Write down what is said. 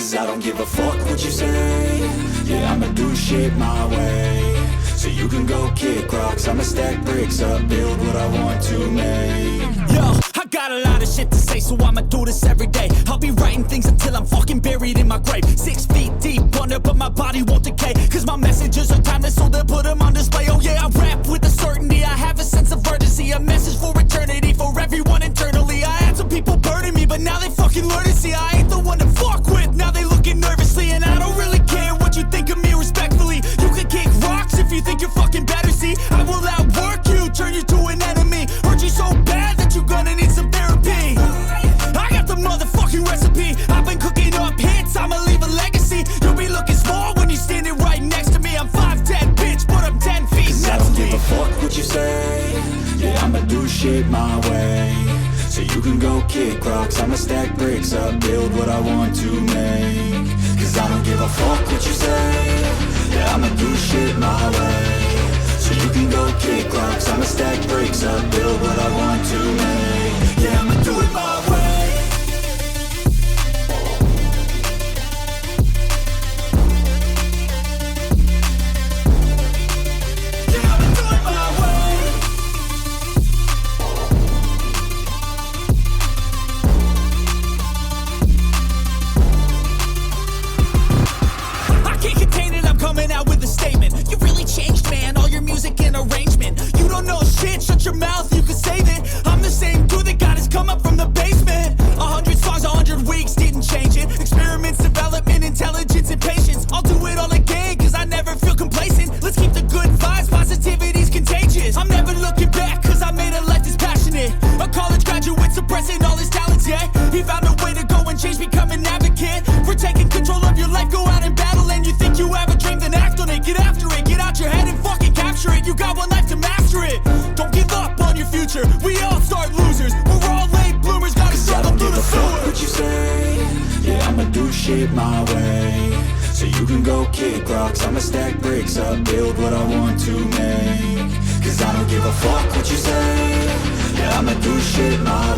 Cause I don't give a fuck what you say. Yeah, I'ma do shit my way. So you can go kick rocks, I'ma stack bricks up, build what I want to make. Yo, I got a lot of shit to say, so I'ma do this every day. I'll be writing things until I'm fucking buried in my grave. 6 feet deep under, but my body won't decay. Cause my messages are timeless, so they'll put them on display. Oh yeah, I rap with a certainty, I have a sense of urgency. A message for eternity, for everyone internally. I had some people burning me, but now they fucking learn to see I ain't the one to fuck with, now they looking nervously. And I don't really care what you think of me respectfully. You can kick rocks if you think you're fucking better, see. I will outwork you, turn you to an enemy. Hurt you so bad that you're gonna need some therapy. I got the motherfucking recipe. I've been cooking up hits, I'ma leave a legacy. You'll be looking small when you're standing right next to me. I'm 5'10", bitch, but I'm 10 feet. Cause I don't give a fuck what you say. Yeah, I'ma do shit my way. So you can go kick rocks, I'ma stack bricks up, build what I want to make. Cause I don't give a fuck what you say. Yeah, I'ma do shit my way. So you can go kick rocks, I'ma stack bricks up, build what I want to make. Yeah, I'ma do it my way. Shut your mouth, you can save it. I'm the same dude that got his come up from the basement. 100 songs, 100 weeks, didn't change it. Experiments, development, intelligence, and patience. I'll do it all again, cause I never feel complacent. Let's keep the good vibes, positivity's contagious. I'm never looking back, cause I made a life that's passionate. A college graduate suppressing all his talents, yeah. He found a way to go and change, become an advocate. For taking control of your life, go out and battle. And you think you have a dream, then act on it. Get after it, get out your head and fucking capture it. You got one life to master it. Don't give up on your future, we all start losers. We're all late bloomers, gotta struggle through the sewer. What you say? Yeah, I'ma do shit my way. So you can go kick rocks, I'ma stack bricks up, build what I want to make. Cause I don't give a fuck what you say. Yeah, I'ma do shit my